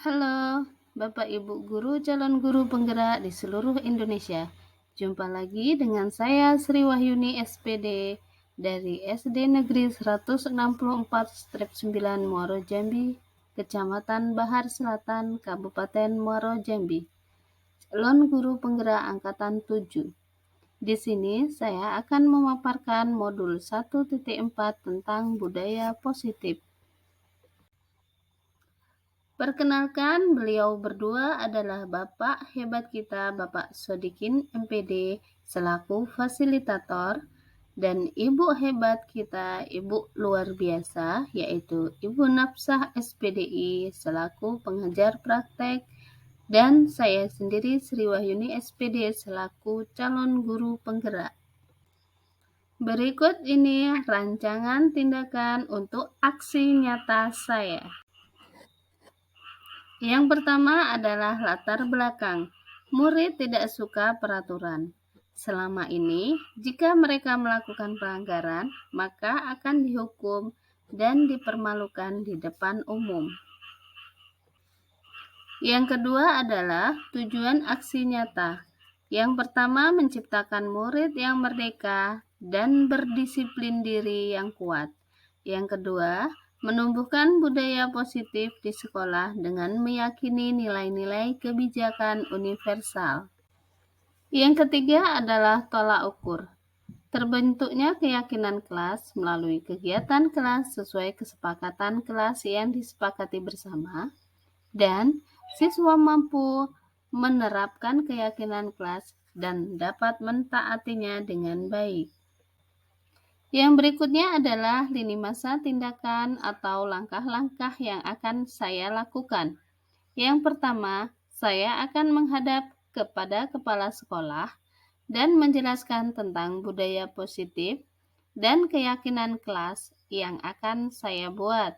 Halo, Bapak Ibu guru calon guru penggerak di seluruh Indonesia. Jumpa lagi dengan saya Sri Wahyuni SPD dari SD Negeri 164/9 Muaro Jambi, Kecamatan Bahar Selatan, Kabupaten Muaro Jambi. Calon guru penggerak angkatan 7. Di sini saya akan memaparkan modul 1.4 tentang budaya positif. Perkenalkan, beliau berdua adalah Bapak hebat kita, Bapak Sodikin MPD selaku fasilitator, dan Ibu hebat kita, Ibu luar biasa, yaitu Ibu Nafsah SPDI selaku pengajar praktek, dan saya sendiri Sri Wahyuni SPD selaku calon guru penggerak. Berikut ini rancangan tindakan untuk aksi nyata saya. Yang pertama adalah latar belakang. Murid tidak suka peraturan. Selama ini, jika mereka melakukan pelanggaran, maka akan dihukum dan dipermalukan di depan umum. Yang kedua adalah tujuan aksi nyata. Yang pertama, menciptakan murid yang merdeka dan berdisiplin diri yang kuat. Yang kedua, menumbuhkan budaya positif di sekolah dengan meyakini nilai-nilai kebijakan universal. Yang ketiga adalah tolak ukur. Terbentuknya keyakinan kelas melalui kegiatan kelas sesuai kesepakatan kelas yang disepakati bersama, dan siswa mampu menerapkan keyakinan kelas dan dapat mentaatinya dengan baik. Yang berikutnya adalah lini masa tindakan atau langkah-langkah yang akan saya lakukan. Yang pertama, saya akan menghadap kepada kepala sekolah dan menjelaskan tentang budaya positif dan keyakinan kelas yang akan saya buat.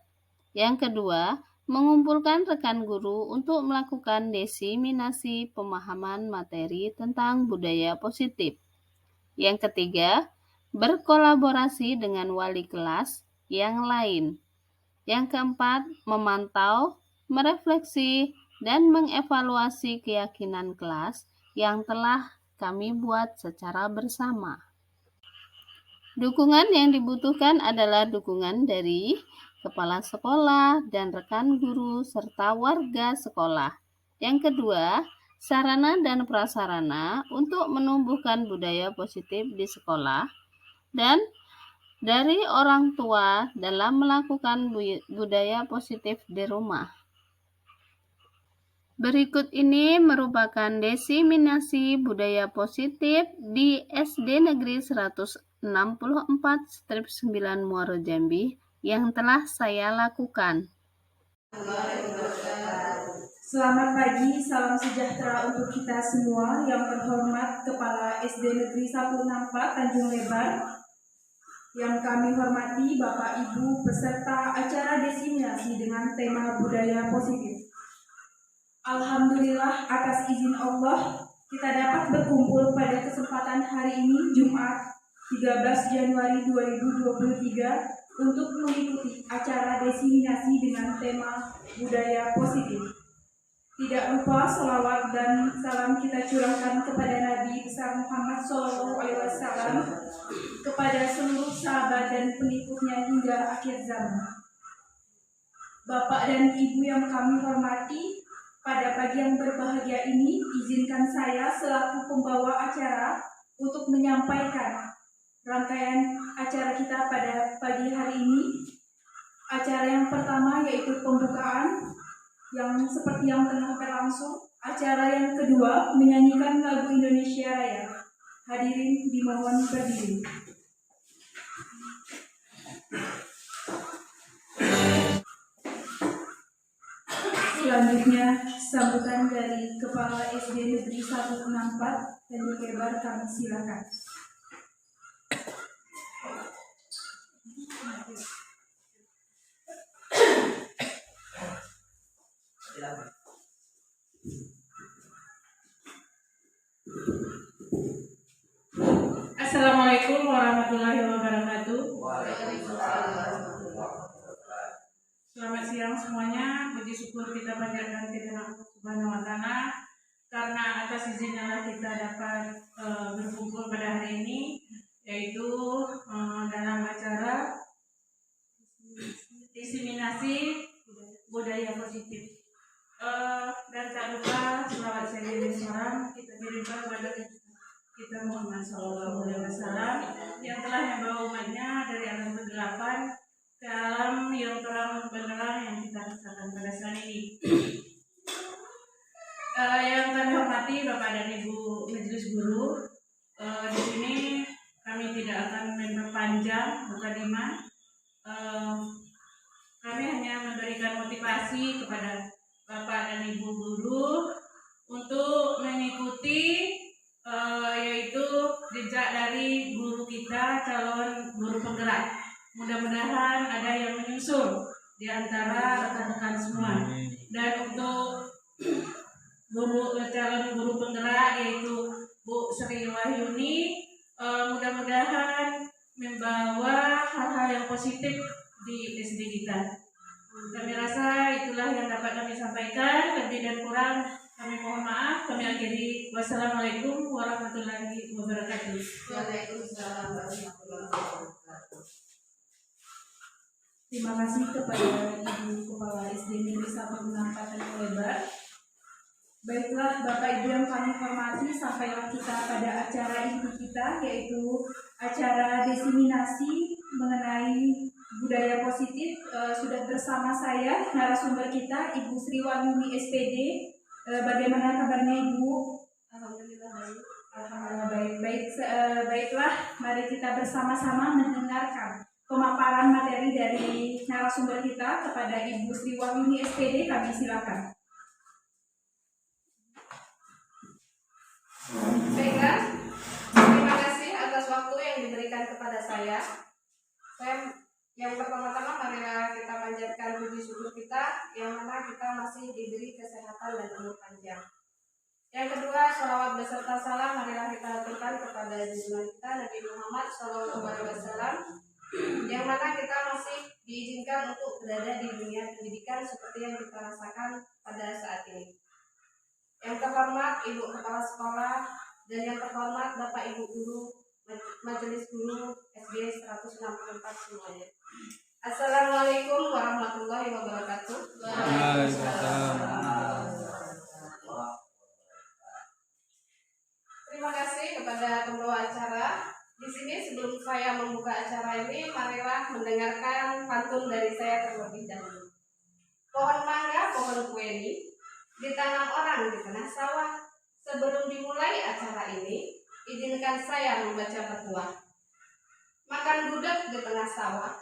Yang kedua, mengumpulkan rekan guru untuk melakukan diseminasi pemahaman materi tentang budaya positif. Yang ketiga, berkolaborasi dengan wali kelas yang lain. Yang keempat, memantau, merefleksi, dan mengevaluasi keyakinan kelas yang telah kami buat secara bersama. Dukungan yang dibutuhkan adalah dukungan dari kepala sekolah dan rekan guru serta warga sekolah. Yang kedua, sarana dan prasarana untuk menumbuhkan budaya positif di sekolah dan dari orang tua dalam melakukan budaya positif di rumah. Berikut ini merupakan diseminasi budaya positif di SD Negeri 164/9 Muaro Jambi yang telah saya lakukan. Selamat pagi, salam sejahtera untuk kita semua. Yang terhormat Kepala SD Negeri 164 Tanjung Lebar, yang kami hormati Bapak Ibu peserta acara diseminasi dengan tema budaya positif. Alhamdulillah, atas izin Allah, kita dapat berkumpul pada kesempatan hari ini, Jumat 13 Januari 2023, untuk mengikuti acara diseminasi dengan tema budaya positif. Tidak lupa salawat dan salam kita curahkan kepada Nabi besar Muhammad SAW, kepada seluruh sahabat dan pengikutnya hingga akhir zaman. Bapak dan Ibu yang kami hormati, pada pagi yang berbahagia ini, izinkan saya selaku pembawa acara untuk menyampaikan rangkaian acara kita pada pagi hari ini. Acara yang pertama yaitu pembukaan, yang seperti yang tengah berlangsung. Acara yang kedua, menyanyikan lagu Indonesia Raya. Hadirin dimohon berdiri. Selanjutnya, sambutan dari Kepala SD Negeri 164 Tanjung Lebar kami silakan. Assalamualaikum warahmatullahi wabarakatuh. Selamat siang semuanya, puji syukur kita panjatkan kepada Allah Subhanahu wa Ta'ala karena atas izinnya lah kita dapat berkumpul pada hari ini, yaitu dalam acara diseminasi budaya positif. Dan tak lupa selawat serta salam kita kirimkan kepada kita Muhammad SAW yang telah membawa umatnya dari alam kegelapan ke alam yang terang benderang yang kita rasakan pada saat ini. Yang kami hormati Bapak dan Ibu Majelis Guru, di sini kami tidak akan memperpanjang mukadimah. Kami hanya memberikan motivasi kepada Bapak dan Ibu Guru untuk mengikuti yaitu jejak dari guru kita, calon guru penggerak. Mudah-mudahan ada yang menyusul di antara rekan-rekan semua. Dan untuk calon guru penggerak yaitu Bu Sri Wahyuni, mudah-mudahan membawa hal-hal yang positif di SD kita. Kami rasa itulah yang dapat kami sampaikan. Lebih dan kurang kami mohon maaf. Kami akhiri. Wassalamualaikum warahmatullahi wabarakatuh. Waalaikumsalam warahmatullahi wabarakatuh. Terima kasih kepada Ibu Kepala SD Negeri 1 Kabupaten Lebar. Baiklah Bapak Ibu yang kami hormati, sampailah kita pada acara inti kita, yaitu acara diseminasi mengenai budaya positif. Sudah bersama saya narasumber kita Ibu Sri Wahyuni SPD. Bagaimana kabarnya Ibu? Alhamdulillah baik. Alhamdulillah baik. Baiklah, mari kita bersama-sama mendengarkan pemaparan materi dari narasumber kita kepada Ibu Sri Wahyuni SPD. Kami silakan. Baiklah, terima kasih atas waktu yang diberikan kepada saya. Yang pertama-tama marilah kita panjatkan puji syukur kita, yang mana kita masih diberi kesehatan dan umur panjang. Yang kedua, sholawat beserta salam marilah kita aturkan kepada junjungan kita Nabi Muhammad SAW, yang mana kita masih diizinkan untuk berada di dunia pendidikan seperti yang kita rasakan pada saat ini. Yang terhormat Ibu Kepala Sekolah dan yang terhormat Bapak Ibu Guru Majelis Guru SD 164 semuanya. Assalamualaikum warahmatullahi wabarakatuh. Terima kasih kepada pembawa acara. Di sini sebelum saya membuka acara ini, marilah mendengarkan pantun dari saya terlebih dahulu. Pohon mangga, pohon kueni, ditanam orang di tengah sawah. Sebelum dimulai acara ini, izinkan saya membaca petuah. Makan gudeg di tengah sawah,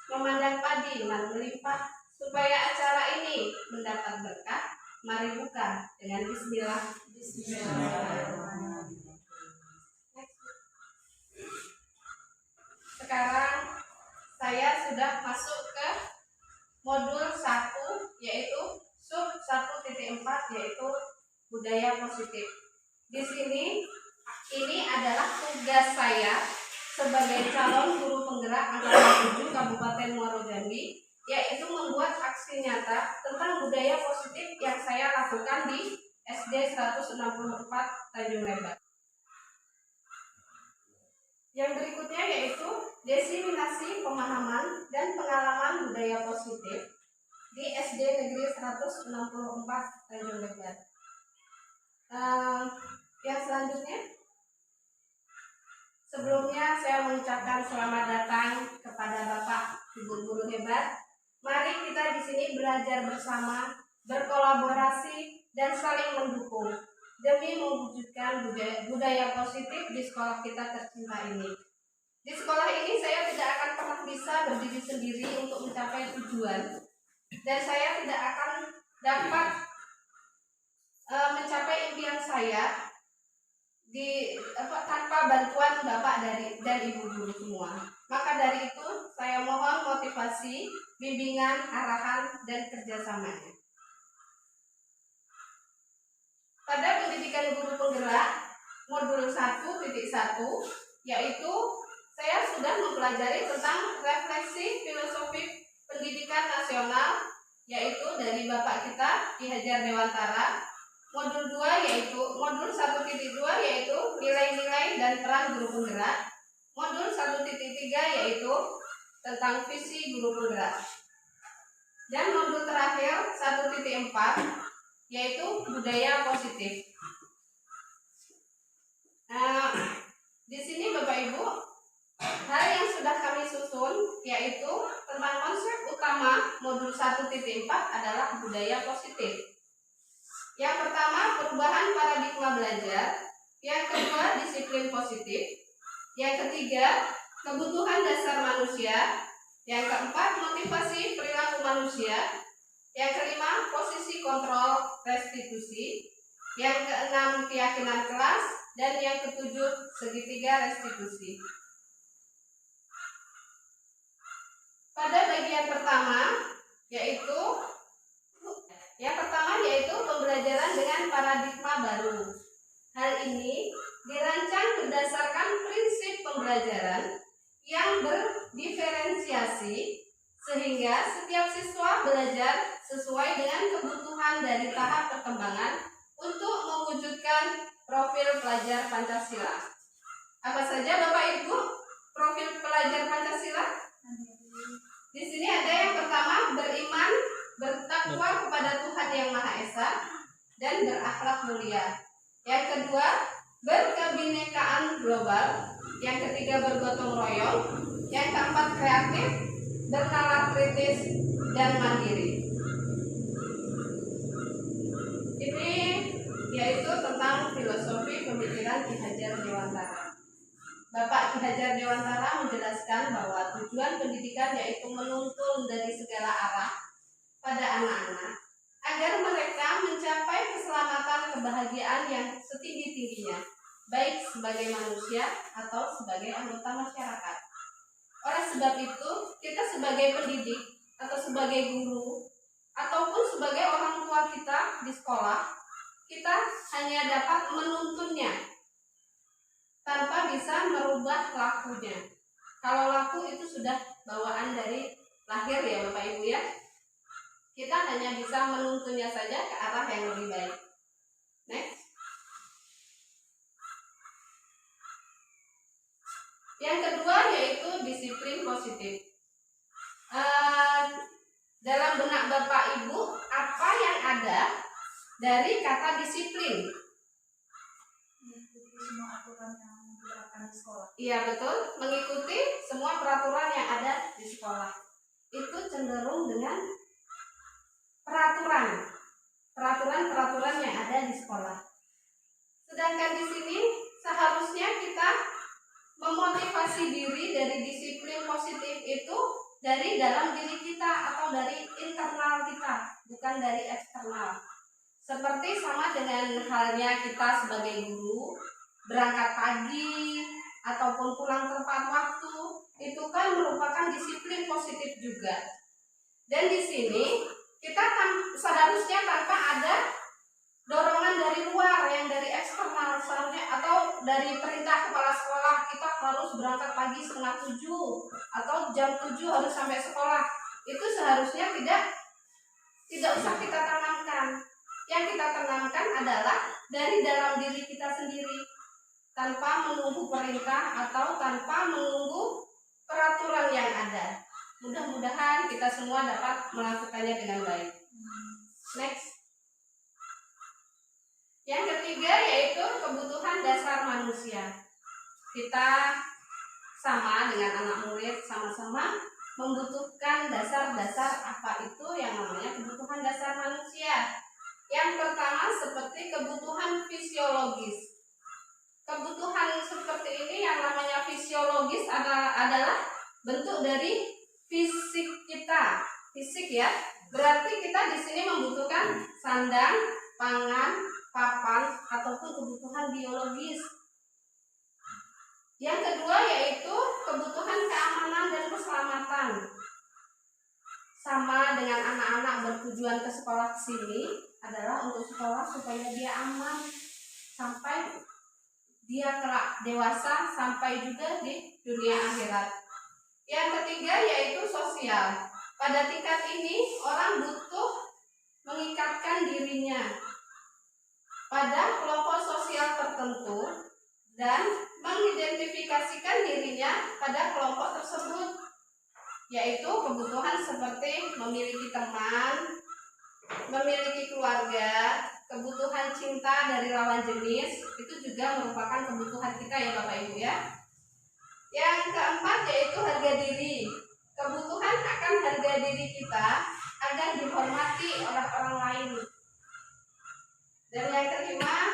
memandang padi nan melimpah, supaya acara ini mendapat berkah. Mari buka dengan bismillah. Bismillahirrahmanirrahim. Sekarang saya sudah masuk ke modul 1, yaitu sub 1.4, yaitu budaya positif. Di sini ini adalah tugas saya sebagai calon guru penggerak angkatan 7 Kabupaten Muaro Jambi, yaitu membuat aksi nyata tentang budaya positif yang saya lakukan di SD 164 Tanjung Lebar. Yang berikutnya yaitu diseminasi pemahaman dan pengalaman budaya positif di SD Negeri 164 Tanjung Lebar. Yang selanjutnya, sebelumnya saya mengucapkan selamat datang kepada Bapak Ibu Guru hebat. Mari kita di sini belajar bersama, berkolaborasi dan saling mendukung demi mewujudkan budaya positif di sekolah kita tercinta ini. Di sekolah ini saya tidak akan pernah bisa berdiri sendiri untuk mencapai tujuan, dan saya tidak akan dapat mencapai impian saya tanpa bantuan Bapak dan Ibu Guru semua. Maka dari itu saya mohon motivasi, bimbingan, arahan, dan kerjasamanya. Pada pendidikan guru penggerak modul 1.1, yaitu saya sudah mempelajari tentang refleksi filosofi pendidikan nasional yaitu dari Bapak kita Ki Hajar Dewantara. Modul 2 yaitu modul 1.2 yaitu nilai-nilai dan peran guru penggerak. Modul 1.3 yaitu tentang visi guru penggerak. Dan modul terakhir 1.4 yaitu budaya positif. Nah, di sini Bapak Ibu, hal yang sudah kami susun yaitu tentang konsep utama modul 1.4 adalah budaya positif. Yang pertama, perubahan paradigma belajar. Yang kedua, disiplin positif. Yang ketiga, kebutuhan dasar manusia. Yang keempat, motivasi perilaku manusia. Yang kelima, posisi kontrol restitusi. Yang keenam, keyakinan kelas. Dan yang ketujuh, segitiga restitusi. Pada bagian pertama, yaitu pembelajaran dengan paradigma baru. Hal ini dirancang berdasarkan prinsip pembelajaran yang berdiferensiasi sehingga setiap siswa belajar sesuai dengan kebutuhan dari tahap perkembangan untuk mewujudkan profil pelajar Pancasila. Apa saja Bapak Ibu profil pelajar Pancasila? Di sini ada yang pertama, beriman, bertakwa kepada Tuhan Yang Maha Esa dan berakhlak mulia. Yang kedua, berkebinekaan global. Yang ketiga, bergotong royong. Yang keempat, kreatif, bernalar kritis dan mandiri. Ini yaitu tentang filosofi pemikiran Ki Hajar Dewantara. Bapak Ki Hajar Dewantara menjelaskan bahwa tujuan pendidikan yaitu menuntun dari segala arah pada anak-anak agar mereka mencapai keselamatan kebahagiaan yang setinggi-tingginya, baik sebagai manusia atau sebagai anggota masyarakat. Oleh sebab itu, kita sebagai pendidik atau sebagai guru ataupun sebagai orang tua kita di sekolah, kita hanya dapat menuntunnya tanpa bisa merubah lakunya. Kalau laku itu sudah bawaan dari lahir ya Bapak Ibu ya. Kita hanya bisa menuntunnya saja ke arah yang lebih baik. Next. Yang kedua yaitu disiplin positif. Dalam benak Bapak Ibu, apa yang ada dari kata disiplin? Mengikuti semua aturan yang diterapkan di sekolah. Iya betul, mengikuti semua peraturan yang ada di sekolah. Itu cenderung dengan peraturan yang ada di sekolah. Sedangkan di sini seharusnya kita memotivasi diri dari disiplin positif itu dari dalam diri kita atau dari internal kita, bukan dari eksternal. Seperti sama dengan halnya kita sebagai guru, berangkat pagi ataupun pulang tepat waktu, itu kan merupakan disiplin positif juga. Dan di sini kita seharusnya tanpa ada dorongan dari luar yang dari eksternal misalnya, atau dari perintah kepala sekolah kita harus berangkat pagi 6:30 atau jam 7 harus sampai sekolah. Itu seharusnya tidak usah kita tanamkan. Yang kita tanamkan adalah dari dalam diri kita sendiri, tanpa menunggu perintah atau tanpa menunggu peraturan yang ada. Mudah-mudahan kita semua dapat melakukannya dengan baik. Next. Yang ketiga yaitu kebutuhan dasar manusia. Kita sama dengan anak murid sama-sama membutuhkan dasar-dasar apa itu yang namanya kebutuhan dasar manusia. Yang pertama seperti kebutuhan fisiologis. Kebutuhan seperti ini yang namanya fisiologis adalah bentuk dari fisik kita. Fisik ya. Berarti kita di sini membutuhkan sandang, pangan, papan ataupun kebutuhan biologis. Yang kedua yaitu kebutuhan keamanan dan keselamatan. Sama dengan anak-anak bertujuan ke sekolah sini adalah untuk sekolah supaya dia aman sampai dia kelak dewasa, sampai juga di dunia akhirat. Yang ketiga yaitu sosial. pada tingkat ini orang butuh mengikatkan dirinya pada kelompok sosial tertentu dan mengidentifikasikan dirinya pada kelompok tersebut, yaitu kebutuhan seperti memiliki teman, memiliki keluarga, kebutuhan cinta dari lawan jenis, itu juga merupakan kebutuhan kita ya Bapak Ibu ya. Yang keempat yaitu harga diri. Kebutuhan akan harga diri kita agar dihormati oleh orang lain. Dan yang kelima,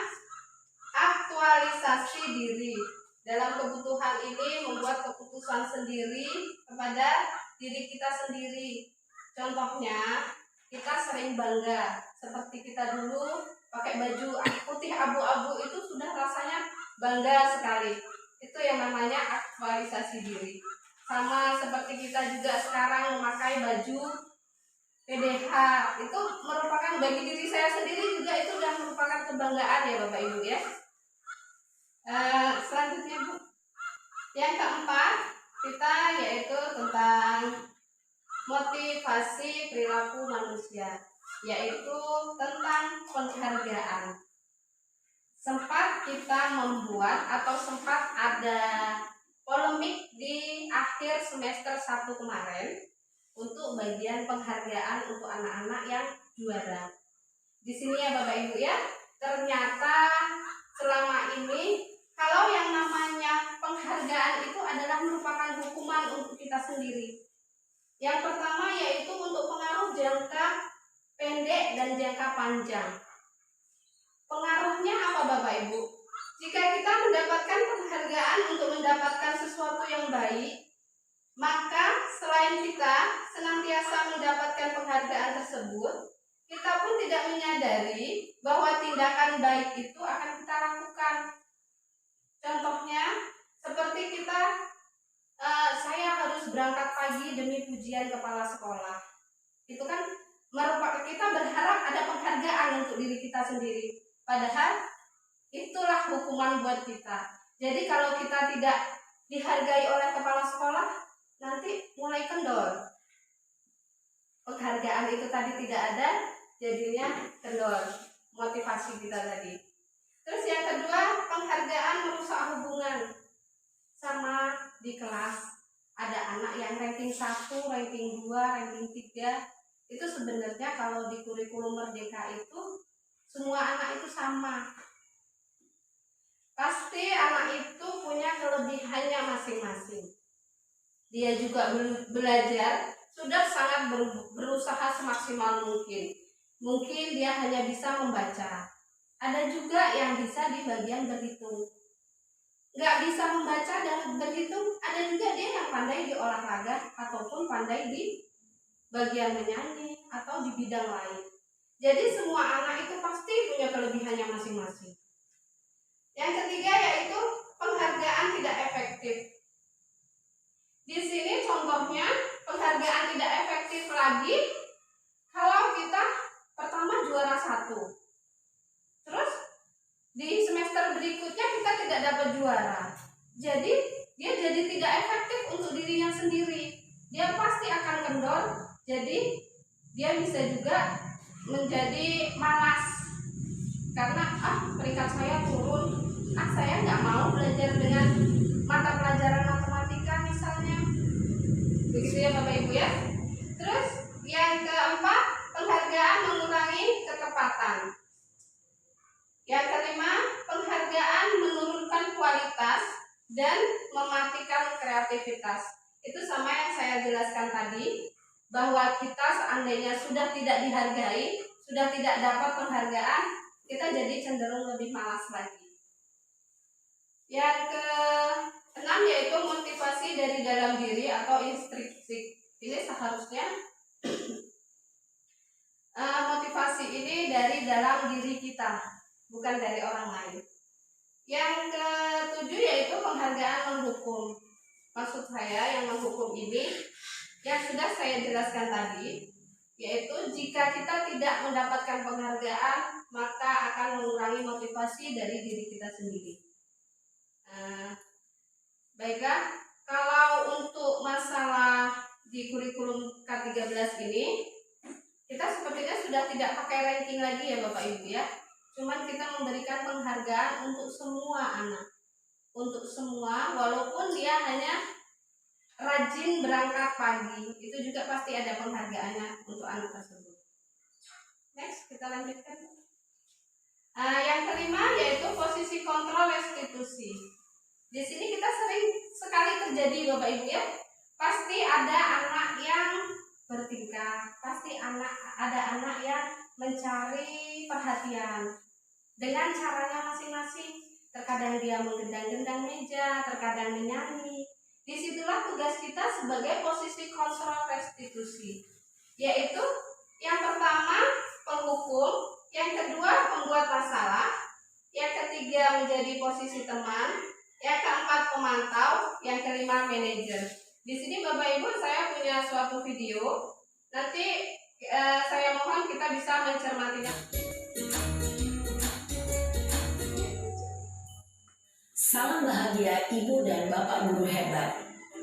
aktualisasi diri. Dalam kebutuhan ini membuat keputusan sendiri kepada diri kita sendiri. Contohnya, kita sering bangga seperti kita dulu pakai baju putih abu-abu itu sudah rasanya bangga sekali. Itu yang namanya aktualisasi diri. Sama seperti kita juga sekarang memakai baju PDH, itu merupakan bagi diri saya sendiri juga itu sudah merupakan kebanggaan ya Bapak Ibu ya. Selanjutnya Bu, yang keempat kita yaitu tentang motivasi perilaku manusia, yaitu tentang penghargaan. Sempat kita membuat atau sempat ada polemik di akhir semester 1 kemarin untuk bagian penghargaan untuk anak-anak yang juara. Di sini ya Bapak Ibu ya, ternyata selama ini kalau yang namanya penghargaan itu adalah merupakan hukuman untuk kita sendiri. Yang pertama yaitu untuk pengaruh jangka pendek dan jangka panjang. Pengaruhnya apa Bapak Ibu? Jika kita mendapatkan penghargaan untuk mendapatkan sesuatu yang baik, maka selain kita senantiasa mendapatkan penghargaan tersebut, kita pun tidak menyadari bahwa tindakan baik itu akan kita lakukan. Contohnya, seperti saya harus berangkat pagi demi pujian kepala sekolah. Itu kan merupakan kita berharap ada penghargaan untuk diri kita sendiri. Padahal itulah hukuman buat kita. Jadi kalau kita tidak dihargai oleh kepala sekolah, nanti mulai kendor. Penghargaan itu tadi tidak ada, jadinya kendor motivasi kita tadi. Terus yang kedua, penghargaan merusak hubungan. Sama di kelas ada anak yang ranking 1, ranking 2, ranking 3. Itu sebenarnya kalau di kurikulum Merdeka itu semua anak itu sama. Pasti anak itu punya kelebihannya masing-masing. Dia juga belajar sudah sangat berusaha semaksimal mungkin. Mungkin dia hanya bisa membaca. Ada juga yang bisa di bagian berhitung. Nggak bisa membaca dan berhitung, ada juga dia yang pandai di olahraga ataupun pandai di bagian menyanyi atau di bidang lain. Jadi semua anak itu pasti punya kelebihannya masing-masing. Yang ketiga yaitu penghargaan tidak efektif. Di sini contohnya penghargaan tidak efektif lagi kalau kita pertama juara 1. Terus di semester berikutnya kita tidak dapat juara. Jadi dia jadi tidak efektif untuk dirinya sendiri. Dia pasti akan kendor. Jadi dia bisa juga menjadi malas karena peringkat saya turun, saya nggak mau belajar dengan mata pelajaran matematika misalnya, begitu ya Bapak Ibu ya. Terus yang keempat, penghargaan mengurangi ketepatan. Yang kelima, penghargaan menurunkan kualitas dan mematikan kreativitas. Itu sama yang saya jelaskan tadi, bahwa kita seandainya sudah tidak dihargai, sudah tidak dapat penghargaan, kita jadi cenderung lebih malas lagi. Yang keenam yaitu motivasi dari dalam diri atau intrinsik. Ini seharusnya motivasi ini dari dalam diri kita, bukan dari orang lain. Yang ketujuh yaitu penghargaan menghukum. Maksud saya yang menghukum ini yang sudah saya jelaskan tadi, yaitu jika kita tidak mendapatkan penghargaan, maka akan mengurangi motivasi dari diri kita sendiri. Baiklah, kalau untuk masalah di kurikulum K13 ini kita sepertinya sudah tidak pakai ranking lagi ya Bapak Ibu ya. Cuman kita memberikan penghargaan untuk semua anak. Untuk semua, walaupun dia hanya rajin berangkat pagi, itu juga pasti ada penghargaannya untuk anak tersebut. Next, kita lanjutkan. Yang kelima yaitu posisi kontrol restitusi. Di sini kita sering sekali terjadi Bapak Ibu ya. Pasti ada anak yang bertingkah, pasti ada anak yang mencari perhatian dengan caranya masing-masing. Terkadang dia menggendang-gendang meja, terkadang menyanyi. Disitulah tugas kita sebagai posisi kontrol restitusi, yaitu yang pertama penghukum, yang kedua pembuat masalah, yang ketiga menjadi posisi teman, yang keempat pemantau, yang kelima manajer. Di sini Bapak Ibu saya punya suatu video, nanti saya mohon kita bisa mencermatinya. Salam bahagia Ibu dan Bapak Guru hebat.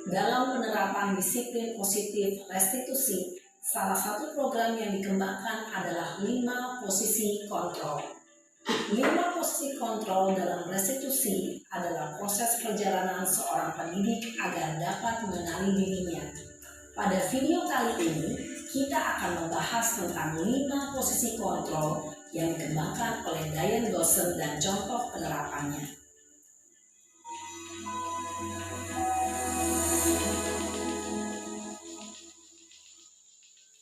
Dalam penerapan disiplin positif restitusi, salah satu program yang dikembangkan adalah 5 posisi kontrol. 5 posisi kontrol dalam restitusi adalah proses perjalanan seorang pendidik agar dapat mengenali dirinya. Pada video kali ini, kita akan membahas tentang 5 posisi kontrol yang dikembangkan oleh Diane Goshen dan contoh penerapannya.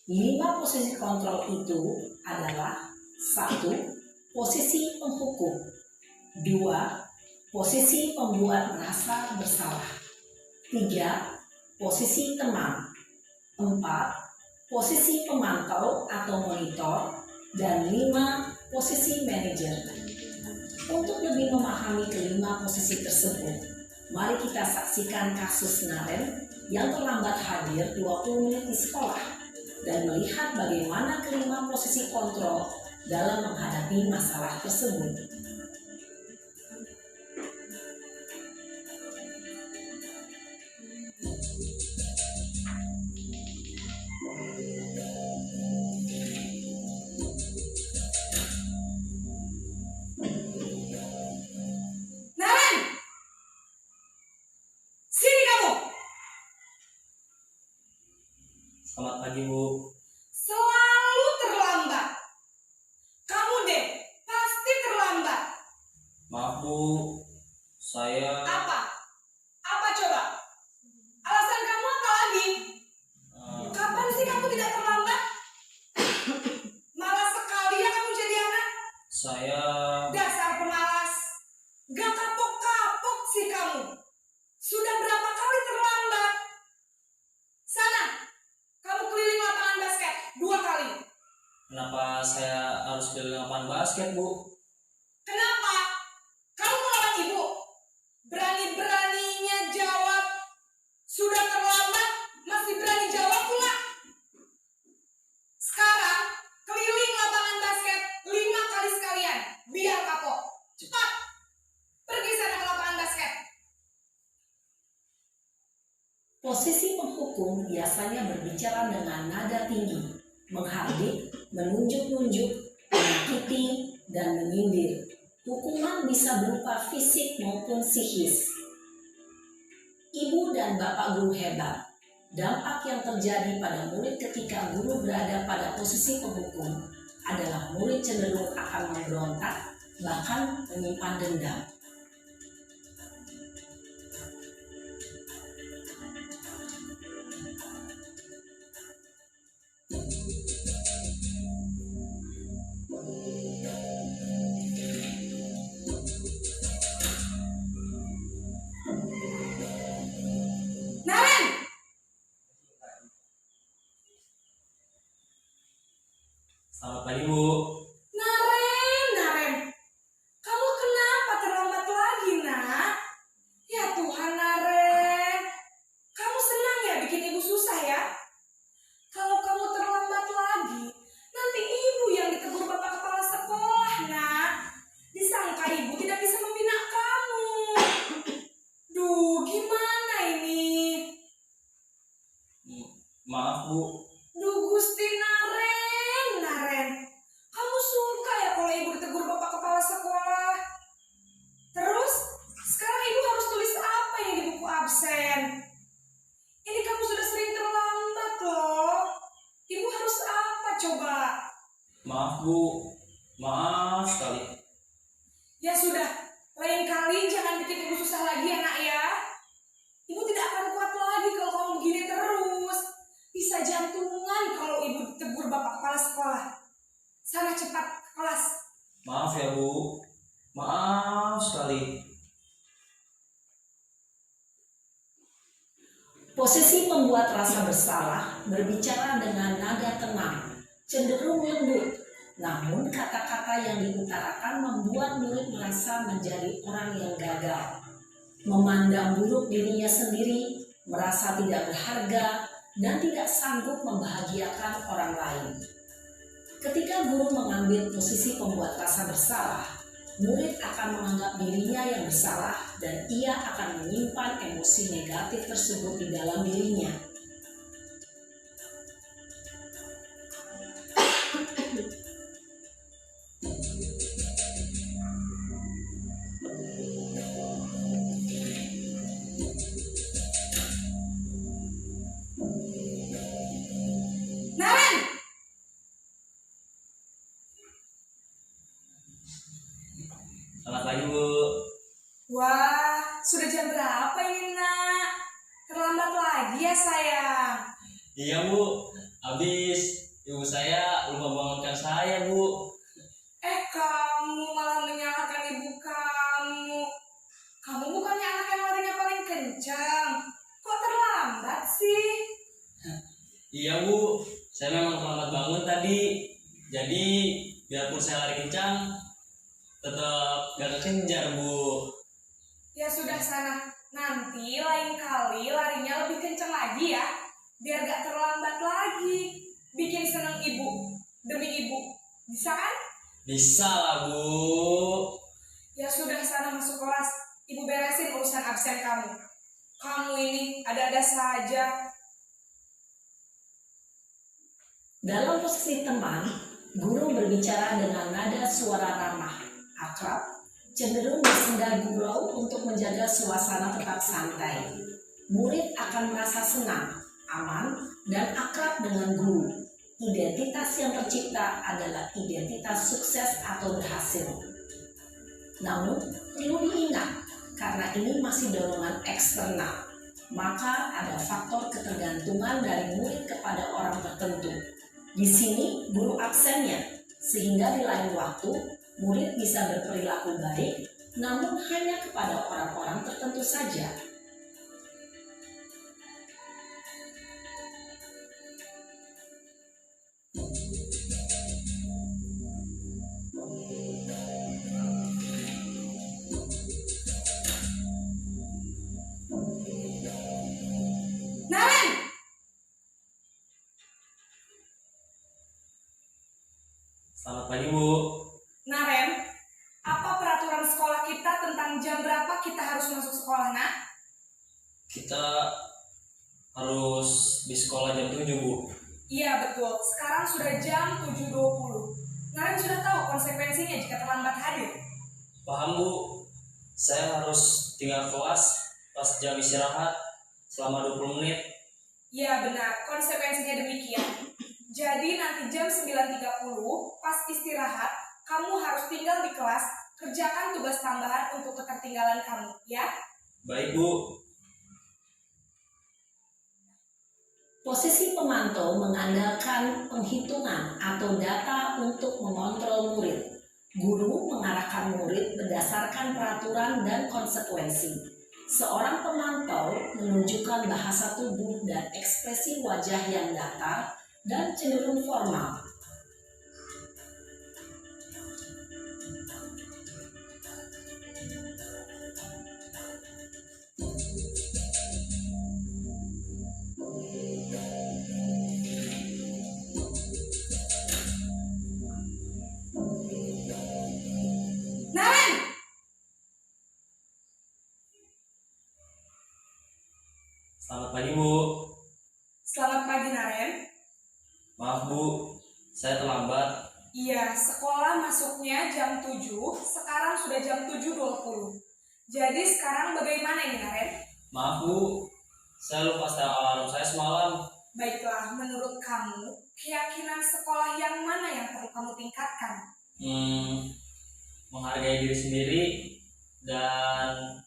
5 posisi kontrol itu adalah 1. Posisi penghukum, 2. Posisi pembuat merasa bersalah, 3. Posisi teman, 4. Posisi pemantau atau monitor, dan 5. Posisi manajer. Untuk lebih memahami kelima posisi tersebut, mari kita saksikan kasus Naren yang terlambat hadir 20 menit di sekolah dan melihat bagaimana kelima posisi kontrol dalam menghadapi masalah tersebut. Naren! Sini kamu! Selamat pagi, Bu. Selalu terlambat. Kamu deh, pasti terlambat. Maaf, Bu. Saya Apa? Apa coba? Alasan kamu apa lagi? Kapan sih kamu tidak terlambat? Malas sekali ya kamu jadi anak. saya Dasar pemalas. Gak kapok-kapok sih kamu. Sudah berapa kali terlambat? Sana, kamu keliling lapangan basket 2 kali. kenapa saya harus keliling lapangan basket, Bu? Kenapa? Kamu melawan ibu. Berani-beraninya jawab. Sudah terlambat, masih berani jawab pula. Sekarang, keliling lapangan basket 5 kali sekalian. Biar kapok. Cepat. Pergi sana ke lapangan basket. Posisi penghukum biasanya berbicara dengan nada tinggi, menghardik, menunjuk-nunjuk, menyakiti, dan menyindir. Hukuman bisa berupa fisik maupun psikis. Ibu dan Bapak Guru hebat, dampak yang terjadi pada murid ketika guru berada pada posisi penghukum adalah murid cenderung akan memberontak, bahkan menyimpan dendam. Naren! Selamat pagi, Bu. Naren. Kamu kenapa terlambat lagi, nak? Ya Tuhan, Naren. Kamu senang ya bikin ibu susah ya? Kalau kamu terlambat lagi, nanti ibu yang ditegur Bapak Kepala Sekolah, nak. Disangka ibu tidak bisa membina kamu. Duh, gimana ini? Bu. Duh Gusti Naren. Kamu suka ya kalau ibu ditegur bapak kepala sekolah? Terus, sekarang ibu harus tulis apa ini di buku absen? Ini kamu sudah sering terlambat loh. Ibu harus apa coba? Maaf Bu, maaf sekali. Ya sudah, lain kali jangan bikin ibu susah lagi ya nak ya. Ibu tidak akan kuat lagi kalau kamu begini terus. Bisa jantungan kalau ibu ditegur bapak kepala sekolah. Sana cepat ke kelas. Maaf ya Bu, maaf sekali. Posisi pembuat rasa bersalah berbicara dengan nada tenang, cenderung lembut. Namun kata-kata yang diutarakan membuat murid merasa menjadi orang yang gagal, memandang buruk dirinya sendiri, merasa tidak berharga, dan tidak sanggup membahagiakan orang lain. Ketika guru mengambil posisi pembuat rasa bersalah, murid akan menganggap dirinya yang bersalah dan ia akan menyimpan emosi negatif tersebut di dalam dirinya. Naren! Selamat pagi Bu. Wah, sudah jam berapa ini nak? Terlambat lagi ya sayang. Iya Bu, habis ibu saya lupa bangunkan saya Bu. Kamu malah menyalahkan ibu kamu. Kamu bukannya anak yang larinya paling kencang. Kok terlambat sih? Iya Bu, saya memang terlambat bangun tadi. Jadi biarpun saya lari kencang, tetap gak kekejar Bu. Ya sudah sana. Nanti lain kali larinya lebih kencang lagi ya. Biar gak terlambat lagi. Bikin seneng ibu. Demi ibu. Bisa kan? Bisa lah Bu. Ya sudah sana masuk kelas. Ibu beresin urusan absen kamu. Kamu ini ada-ada saja. Dalam posisi teman, guru berbicara dengan nada suara ramah, akrab, cenderung bersenda gurau untuk menjaga suasana tetap santai. Murid akan merasa senang, aman, dan akrab dengan guru. Identitas yang tercipta adalah identitas sukses atau berhasil. Namun, perlu diingat, karena ini masih dorongan eksternal, maka ada faktor ketergantungan dari murid kepada orang tertentu. Di sini guru absennya, sehingga di lain waktu murid bisa berperilaku baik, namun hanya kepada orang-orang tertentu saja. Naren! Selamat pagi Bu. Naren, apa peraturan sekolah kita tentang jam berapa kita harus masuk sekolah, nak? Kita harus di sekolah jam 7 Bu. Iya betul, sekarang sudah jam 7.20. Naren sudah tahu konsekuensinya jika terlambat hadir. Paham Bu. Saya harus tinggal kelas pas jam istirahat selama 20 menit. Iya benar, konsekuensinya demikian. Jadi nanti jam 9.30 pas istirahat, kamu harus tinggal di kelas, kerjakan tugas tambahan untuk ketertinggalan kamu, ya? Baik Bu. Posisi pemantau mengandalkan penghitungan atau data untuk mengontrol murid. Guru mengarahkan murid berdasarkan peraturan dan konsekuensi. Seorang pemantau menunjukkan bahasa tubuh dan ekspresi wajah yang datar dan cenderung formal. Naren! Selamat pagi Bu. Selamat pagi Naren. Maaf Bu, saya terlambat. Iya, sekolah masuknya jam 7, sekarang sudah jam 7.20. Jadi sekarang bagaimana ini, Naren? Maaf Bu, saya lupa setel alarm saya semalam. Baiklah, menurut kamu, keyakinan sekolah yang mana yang perlu kamu tingkatkan? Menghargai diri sendiri dan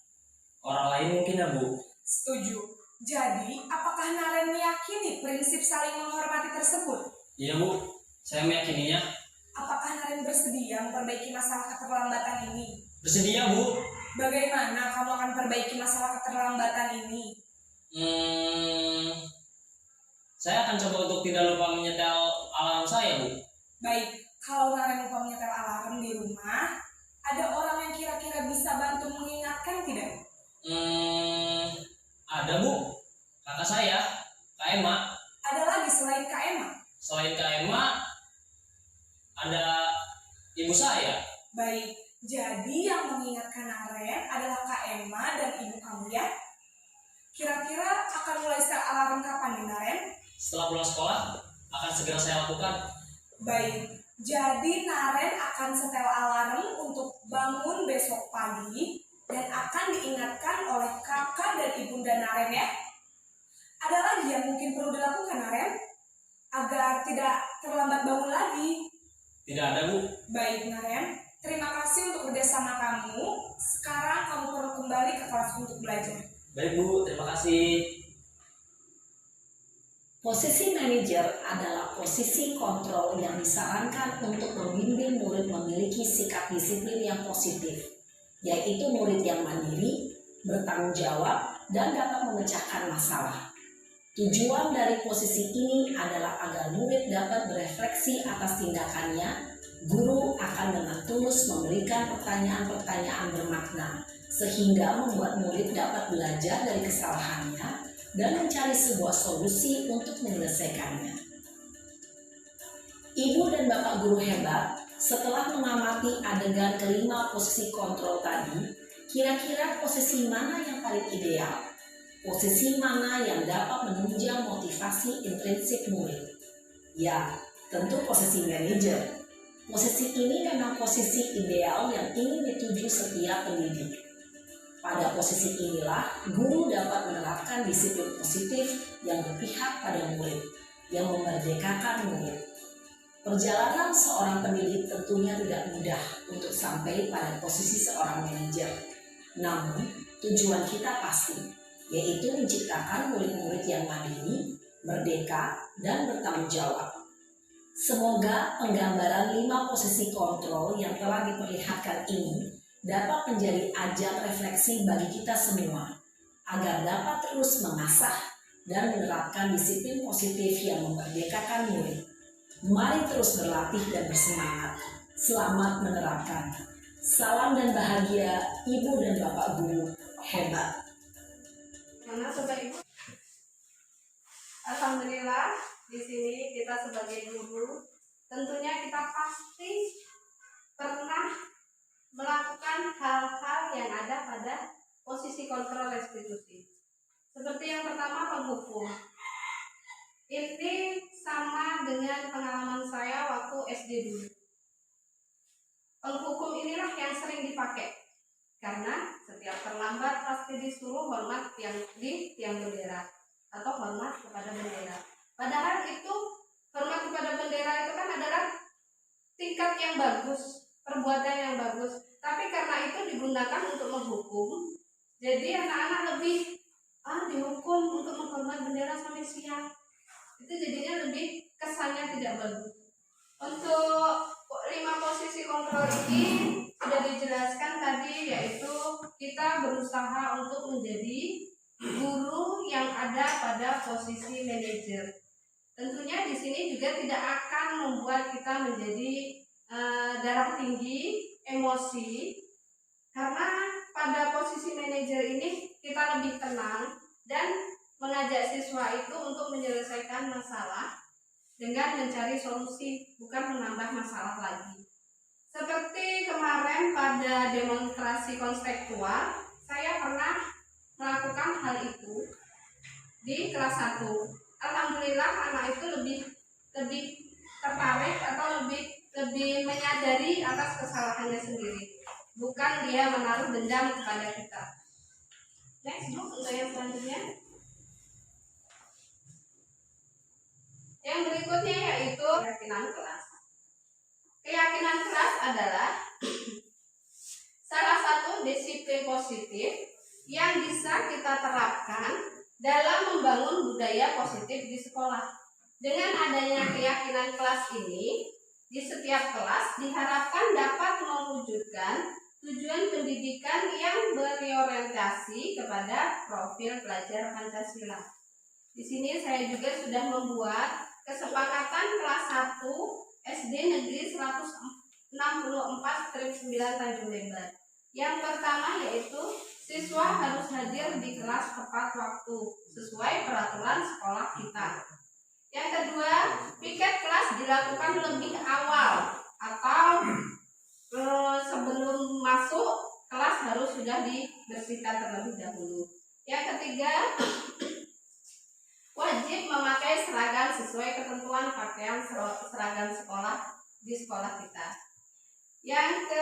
orang lain mungkin ya Bu. Setuju. Jadi, apakah Naren meyakini prinsip saling menghormati tersebut? Iya Bu, saya meyakininya. Apakah Naren bersedia memperbaiki masalah keterlambatan ini? Bersedia Bu. Bagaimana kamu akan perbaiki masalah keterlambatan ini? Saya akan coba untuk tidak lupa menyetel alarm saya Bu. Baik, kalau Naren lupa menyetel alarm di rumah, ada orang yang kira-kira bisa bantu mengingatkan tidak? Ada Bu, kakak saya, Kak Emma. Ada lagi selain Kak Emma? Selain Kak Emma, ada ibu saya. Baik, jadi yang mengingatkan Naren adalah Kak Emma dan ibu kamu ya? Kira-kira akan mulai setel alarm kapan nih Naren? Setelah pulang sekolah, akan segera saya lakukan. Baik, jadi Naren akan setel alarm untuk bangun besok pagi dan akan diingatkan oleh kakak dan ibunda Naren ya. Ada lagi yang mungkin perlu dilakukan Naren agar tidak terlambat bangun lagi? Tidak ada Bu. Baik Naren, terima kasih untuk kerjasama kamu. Sekarang kamu perlu kembali ke kelas untuk belajar. Baik Bu, terima kasih. Posisi manajer adalah posisi kontrol yang disarankan untuk membimbing murid memiliki sikap disiplin yang positif, yaitu murid yang mandiri, bertanggung jawab, dan dapat memecahkan masalah. Tujuan dari posisi ini adalah agar murid dapat berefleksi atas tindakannya. Guru akan dengan tulus memberikan pertanyaan-pertanyaan bermakna, sehingga membuat murid dapat belajar dari kesalahannya dan mencari sebuah solusi untuk menyelesaikannya. Ibu dan Bapak guru hebat, setelah mengamati adegan kelima posisi kontrol tadi, kira-kira posisi mana yang paling ideal? Posisi mana yang dapat menunjang motivasi intrinsik murid? Ya, tentu posisi manajer. Posisi ini memang posisi ideal yang ingin dituju setiap pendidik. Pada posisi inilah, guru dapat menerapkan disiplin positif yang berpihak pada murid, yang memerdekakan murid. Perjalanan seorang pendidik tentunya tidak mudah untuk sampai pada posisi seorang manajer. Namun, tujuan kita pasti, yaitu menciptakan murid-murid yang mandiri, merdeka, dan bertanggung jawab. Semoga penggambaran 5 posisi kontrol yang telah diperlihatkan ini dapat menjadi ajang refleksi bagi kita semua, agar dapat terus mengasah dan menerapkan disiplin positif yang memerdekakan murid. Mari terus berlatih dan bersemangat. Selamat menerapkan. Salam dan bahagia Ibu dan Bapak guru hebat. Mana coba Ibu? Alhamdulillah, di sini kita sebagai guru tentunya kita pasti pernah melakukan hal-hal yang ada pada posisi kontrol restitusi. Seperti yang pertama, penghukum. Ini sama dengan pengalaman saya waktu SD dulu. Penghukum inilah yang sering dipakai karena setiap terlambat pasti disuruh hormat di tiang bendera atau hormat kepada bendera. Padahal itu hormat kepada bendera itu kan adalah tingkat yang bagus, perbuatan yang bagus. Tapi karena itu digunakan untuk menghukum, jadi anak-anak lebih dihukum untuk menghormat bendera sampai siang. Itu jadinya lebih kesannya tidak bagus. Untuk 5 posisi kontrol ini sudah dijelaskan tadi, yaitu kita berusaha untuk menjadi guru yang ada pada posisi manajer. Tentunya di sini juga tidak akan membuat kita menjadi darah tinggi, emosi, karena pada posisi manajer ini kita lebih tenang dan mengajak siswa itu untuk menyelesaikan masalah dengan mencari solusi, bukan menambah masalah lagi. Seperti kemarin pada demonstrasi konstekstual, saya pernah melakukan hal itu di kelas 1. Alhamdulillah anak itu lebih tertarik atau lebih menyadari atas kesalahannya sendiri, bukan dia menaruh dendam kepada kita. Next, Bu, untuk yang selanjutnya. Yang berikutnya yaitu keyakinan kelas. Keyakinan kelas adalah salah satu disiplin positif yang bisa kita terapkan dalam membangun budaya positif di sekolah. Dengan adanya keyakinan kelas ini, di setiap kelas diharapkan dapat mewujudkan tujuan pendidikan yang berorientasi kepada profil pelajar Pancasila. Di sini saya juga sudah membuat kesepakatan kelas 1 SD Negeri 164/9 Tanjung Lebar. Yang pertama yaitu siswa harus hadir di kelas tepat waktu sesuai peraturan sekolah kita. Yang kedua, piket kelas dilakukan lebih awal atau sebelum masuk kelas harus sudah dibersihkan terlebih dahulu. Yang ketiga, wajib memakai seragam sesuai ketentuan pakaian seragam sekolah di sekolah kita. Yang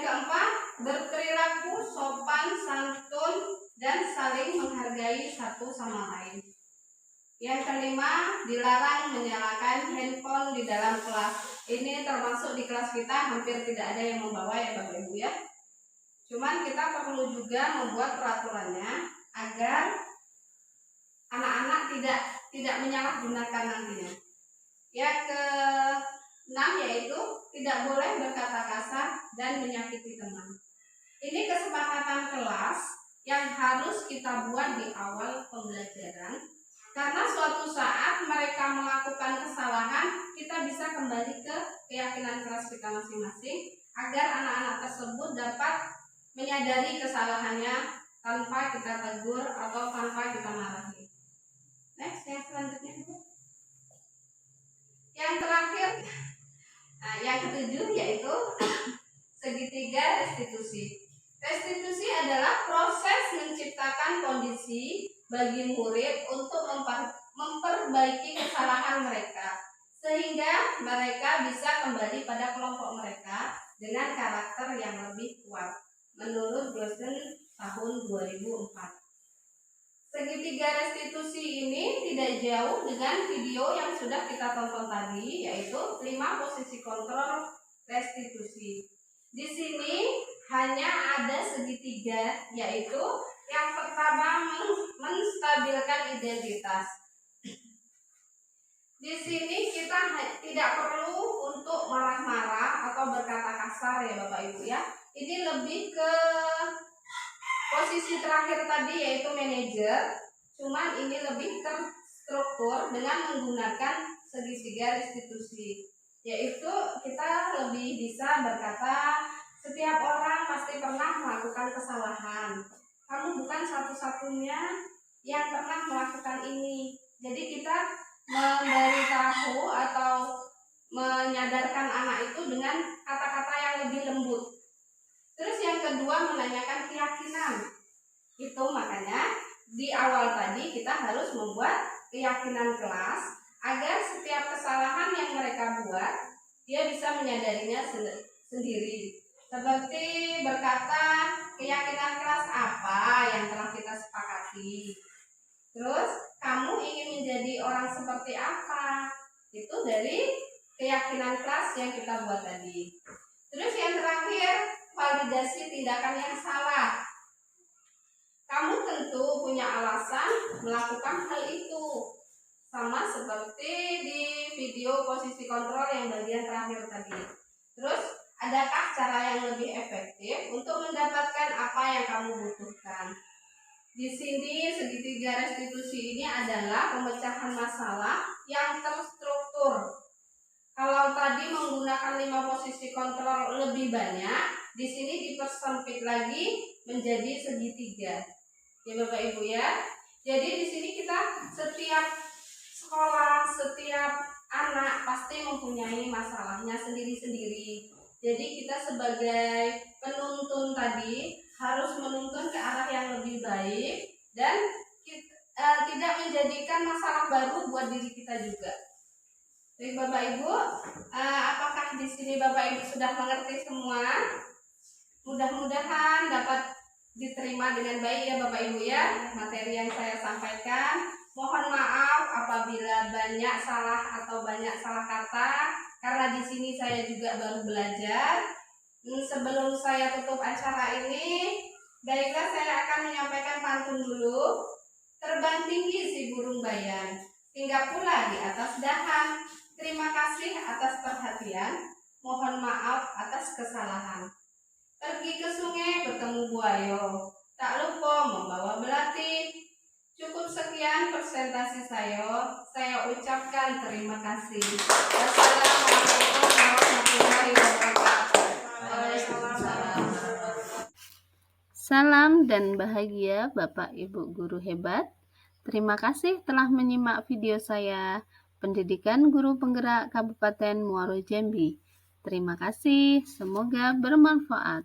keempat, berperilaku sopan, santun, dan saling menghargai satu sama lain. Yang kelima, dilarang menyalakan handphone di dalam kelas. Ini termasuk di kelas kita hampir tidak ada yang membawa ya Bapak Ibu ya. Cuman kita perlu juga membuat peraturannya agar anak-anak tidak menyalahgunakan nantinya. Yang keenam yaitu tidak boleh berkata kasar dan menyakiti teman. Ini kesepakatan kelas yang harus kita buat di awal pembelajaran. Karena suatu saat mereka melakukan kesalahan, kita bisa kembali ke keyakinan kelas kita masing-masing agar anak-anak tersebut dapat menyadari kesalahannya tanpa kita tegur atau tanpa kita marahi. Next, yang selanjutnya. Yang terakhir, yang ketujuh yaitu segitiga restitusi. Restitusi adalah proses menciptakan kondisi bagi murid untuk memperbaiki kesalahan mereka sehingga mereka bisa kembali pada kelompok mereka dengan karakter yang lebih kuat menurut Glossen tahun 2004. Segitiga restitusi ini tidak jauh dengan video yang sudah kita tonton tadi, yaitu 5 posisi kontrol restitusi. Di sini hanya ada segitiga, yaitu yang pertama menstabilkan identitas. Di sini kita tidak perlu untuk marah-marah atau berkata kasar ya Bapak Ibu ya. Ini lebih ke posisi terakhir tadi yaitu manajer. Cuman ini lebih terstruktur dengan menggunakan segitiga restitusi. Yaitu kita lebih bisa berkata setiap orang pasti pernah melakukan kesalahan. Kamu bukan satu-satunya yang pernah melakukan ini. Jadi kita memberitahu atau menyadarkan anak itu dengan kata-kata yang lebih lembut. Terus yang kedua menanyakan keyakinan. Itu makanya di awal tadi kita harus membuat keyakinan kelas agar setiap kesalahan yang mereka buat dia bisa menyadarinya sendiri. Seperti berkata keyakinan kelas apa yang telah kita sepakati. Terus kamu ingin menjadi orang seperti apa? Itu dari keyakinan kelas yang kita buat tadi. Terus yang terakhir, validasi tindakan yang salah. Kamu tentu punya alasan melakukan hal itu. Sama seperti di video posisi kontrol yang bagian terakhir tadi. Terus adakah cara yang lebih efektif untuk mendapatkan apa yang kamu butuhkan? Di sini segitiga restitusi ini adalah pemecahan masalah yang terstruktur. Kalau tadi menggunakan 5 posisi kontrol lebih banyak, di sini dipersempit lagi menjadi segitiga. Ya Bapak Ibu ya. Jadi di sini kita setiap sekolah, setiap anak pasti mempunyai masalahnya sendiri-sendiri. Jadi kita sebagai penuntun tadi harus menuntun ke arah yang lebih baik dan tidak menjadikan masalah baru buat diri kita juga. Baik Bapak Ibu, apakah di sini Bapak Ibu sudah mengerti semua? Mudah-mudahan dapat diterima dengan baik ya Bapak Ibu ya, materi yang saya sampaikan. Mohon maaf apabila banyak salah atau banyak salah kata, karena di sini saya juga baru belajar. Sebelum saya tutup acara ini, baiklah saya akan menyampaikan pantun dulu. Terbang tinggi si burung bayan, hingga pula di atas dahan. Terima kasih atas perhatian, mohon maaf atas kesalahan. Pergi ke sungai bertemu buayo, tak lupa membawa belati. Cukup sekian presentasi saya ucapkan terima kasih. Wassalamualaikum warahmatullahi wabarakatuh. Waalaikumsalam. Salam dan bahagia Bapak Ibu guru hebat. Terima kasih telah menyimak video saya, Pendidikan Guru Penggerak Kabupaten Muaro Jambi. Terima kasih, semoga bermanfaat.